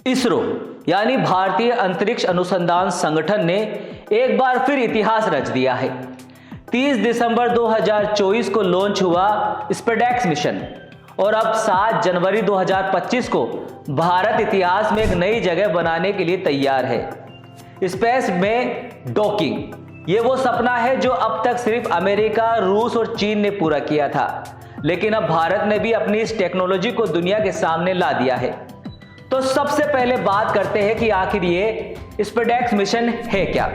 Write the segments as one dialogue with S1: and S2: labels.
S1: इसरो यानी भारतीय अंतरिक्ष अनुसंधान संगठन ने एक बार फिर इतिहास रच दिया है। 30 दिसंबर 2024 को लॉन्च हुआ स्पेसडेक्स मिशन और अब 7 जनवरी 2025 को भारत इतिहास में एक नई जगह बनाने के लिए तैयार है। स्पेस में डॉकिंग ये वो सपना है जो अब तक सिर्फ अमेरिका, रूस और चीन ने पूरा किया था, लेकिन अब भारत ने भी अपनी इस टेक्नोलॉजी को दुनिया के सामने ला दिया है। तो सबसे पहले बात करते हैं कि आखिर ये स्पेसडेक्स मिशन है क्या।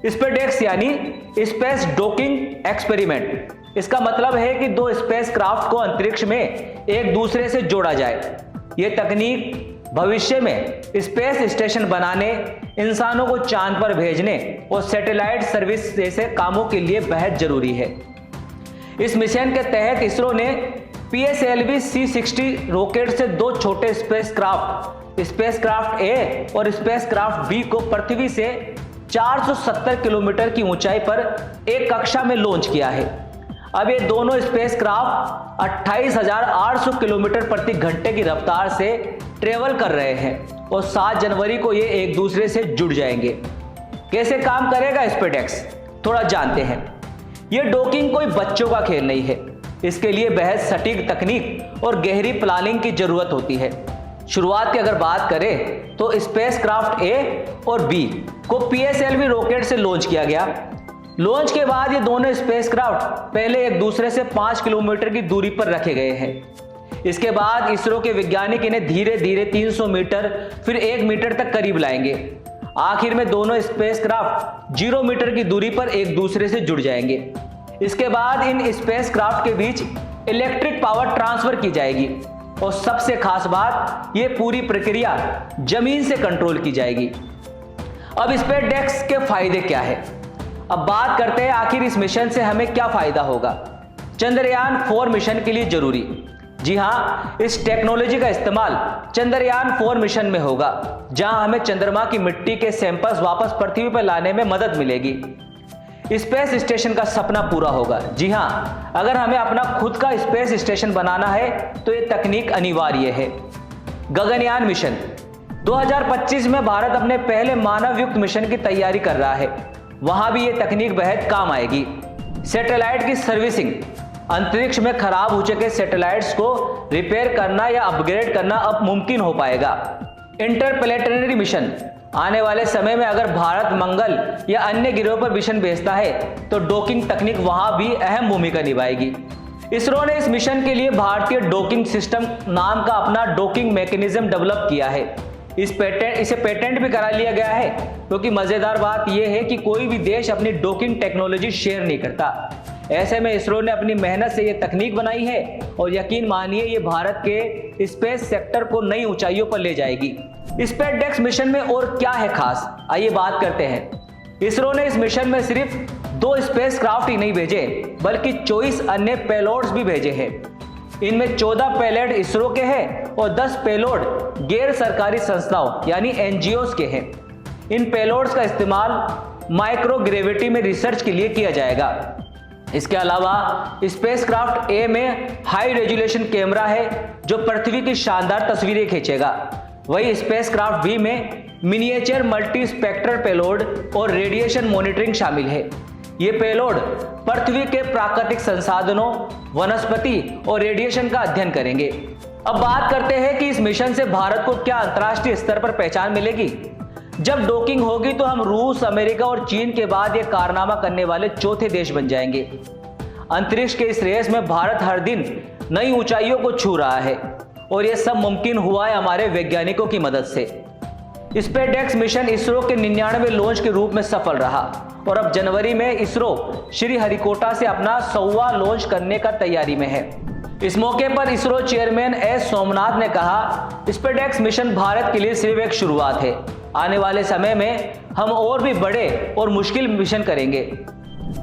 S1: स्पेसडेक्स यानी स्पेस डॉकिंग एक्सपेरिमेंट। इसका मतलब है कि दो स्पेसक्राफ्ट को अंतरिक्ष में एक दूसरे से जोड़ा जाए। यह तकनीक भविष्य में स्पेस स्टेशन बनाने, इंसानों को चांद पर भेजने और सैटेलाइट सर्विस जैसे कामों के लिए बेहद जरूरी है। इस मिशन के तहत इसरो ने PSLV C60 रॉकेट से दो छोटे स्पेसक्राफ्ट ए और स्पेसक्राफ्ट बी को पृथ्वी से 470 किलोमीटर की ऊंचाई पर एक कक्षा में लॉन्च किया है। अब ये दोनों स्पेसक्राफ्ट 28,800 किलोमीटर प्रति घंटे की रफ्तार से ट्रेवल कर रहे हैं और 7 जनवरी को ये एक दूसरे से जुड़ जाएंगे। कैसे काम करेगा स्पेसडेक्स, थोड़ा जानते हैं। ये डॉकिंग कोई बच्चों का खेल नहीं है। इसके लिए बेहद सटीक तकनीक और गहरी प्लानिंग की जरूरत होती है। शुरुआत की अगर बात करें तो स्पेसक्राफ्ट ए और बी को PSLV रॉकेट से लॉन्च किया गया। लॉन्च के बाद ये दोनों स्पेसक्राफ्ट पहले एक दूसरे से 5 किलोमीटर की दूरी पर रखे गए हैं। इसके बाद इसरो के वैज्ञानिक इन्हें धीरे धीरे 300 मीटर फिर 1 मीटर तक करीब लाएंगे। आखिर में दोनों स्पेसक्राफ्ट 0 मीटर की दूरी पर एक दूसरे से जुड़ जाएंगे। इसके बाद इन स्पेसक्राफ्ट के बीच इलेक्ट्रिक पावर ट्रांसफर की जाएगी और सबसे खास बात, ये पूरी प्रक्रिया जमीन से कंट्रोल की जाएगी। अब स्पेसडेक्स के फायदे क्या है? अब बात करते हैं आखिर इस मिशन से हमें क्या फायदा होगा। चंद्रयान 4 मिशन के लिए जरूरी। जी हां, इस टेक्नोलॉजी का इस्तेमाल चंद्रयान 4 मिशन में होगा, जहां हमें चंद्रमा की मिट्टी के सैंपल्स वापस पृथ्वी पर लाने में मदद मिलेगी। स्पेस स्टेशन का सपना पूरा होगा। जी हां, अगर हमें अपना खुद का स्पेस स्टेशन बनाना है तो यह तकनीक अनिवार्य है। गगनयान मिशन 2025 में भारत अपने पहले मानवयुक्त मिशन की तैयारी कर रहा है। वहां भी यह तकनीक बेहद काम आएगी। सैटेलाइट की सर्विसिंग, अंतरिक्ष में खराब हो चुके सैटेलाइट्स को रिपेयर करना या अपग्रेड करना अब मुमकिन हो पाएगा। इंटरप्लेनेटरी मिशन, आने वाले समय में अगर भारत मंगल या अन्य ग्रहों पर मिशन भेजता है तो डॉकिंग तकनीक वहां भी अहम भूमिका निभाएगी। इसरो ने इस मिशन के लिए भारतीय डॉकिंग सिस्टम नाम का अपना डॉकिंग मैकेनिज्म डेवलप किया है। इसे पेटेंट भी करा लिया गया है, क्योंकि मजेदार बात यह है कि कोई भी देश अपनी डॉकिंग टेक्नोलॉजी शेयर नहीं करता। ऐसे में इसरो ने अपनी मेहनत से यह तकनीक बनाई है और यकीन मानिए ये भारत के स्पेस सेक्टर को नई ऊंचाइयों पर ले जाएगी। स्पेसडेक्स मिशन में और क्या है खास, आइए बात करते हैं। इसरो ने इस मिशन में सिर्फ 2 स्पेसक्राफ्ट ही नहीं भेजे, बल्कि 24 अन्य पेलोड्स भी भेजे हैं। इनमें 14 पेलोड इसरो के हैं और 10 पेलोड गैर सरकारी संस्थाओं यानी NGOs के हैं। इन पेलोड्स का इस्तेमाल माइक्रोग्रेविटी में रिसर्च के लिए किया जाएगा। इसके अलावा स्पेसक्राफ्ट ए में हाई रेजोल्यूशन कैमरा है जो पृथ्वी की शानदार तस्वीरें खींचेगा। वही स्पेसक्राफ्ट बी में मिनिएचर मल्टी स्पेक्ट्रल पेलोड और रेडिएशन मॉनिटरिंग शामिल है। ये पेलोड पृथ्वी के प्राकृतिक संसाधनों, वनस्पति और रेडिएशन का अध्ययन करेंगे। अब बात करते हैं कि इस मिशन से भारत को क्या अंतर्राष्ट्रीय स्तर पर पहचान मिलेगी। जब डॉकिंग होगी तो हम रूस, अमेरिका और चीन के बाद ये कारनामा करने वाले चौथे देश बन जाएंगे। अंतरिक्ष के इस रेस में भारत हर दिन नई ऊंचाइयों को छू रहा है और यह सब मुमकिन हुआ है हमारे वैज्ञानिकों की मदद से। स्पेसडेक्स मिशन इसरो के 99वें लॉन्च के रूप में सफल रहा और अब जनवरी में इसरो श्रीहरिकोटा से अपना 100वां लॉन्च करने का तैयारी में है। इस मौके पर इसरो चेयरमैन एस सोमनाथ ने कहा, स्पेसडेक्स मिशन भारत के लिए सिर्फ एक शुरुआत है। आने वाले समय में हम और भी बड़े और मुश्किल मिशन करेंगे।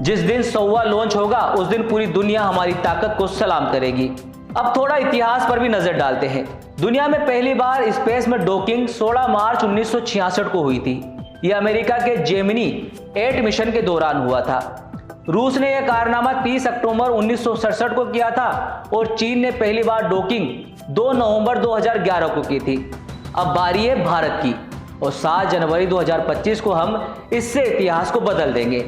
S1: जिस दिन 100वां लॉन्च होगा उस दिन पूरी दुनिया हमारी ताकत को सलाम करेगी। अब थोड़ा इतिहास पर भी नजर डालते हैं। दुनिया में पहली बार स्पेस में डॉकिंग 16 मार्च 1966 को हुई थी। यह अमेरिका के जेमिनी 8 मिशन के दौरान हुआ था। रूस ने यह कारनामा 30 अक्टूबर 1967 को किया था और चीन ने पहली बार डॉकिंग 2 नवंबर 2011 को की थी। अब बारी है भारत की और 7 जनवरी 2025 को हम इससे इतिहास को बदल देंगे।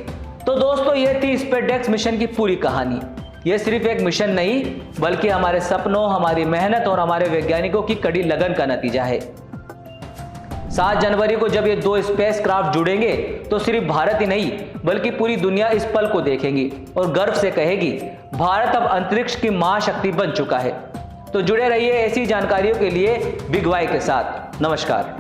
S1: तो दोस्तों, ये थी स्पेसडेक्स मिशन की पूरी कहानी। ये सिर्फ एक मिशन नहीं बल्कि हमारे सपनों, हमारी मेहनत और हमारे वैज्ञानिकों की कड़ी लगन का नतीजा है। 7 जनवरी को जब ये 2 स्पेसक्राफ्ट जुड़ेंगे तो सिर्फ भारत ही नहीं बल्कि पूरी दुनिया इस पल को देखेगी और गर्व से कहेगी, भारत अब अंतरिक्ष की महाशक्ति बन चुका है। तो जुड़े रहिए ऐसी जानकारियों के लिए बिग वाई के साथ। नमस्कार।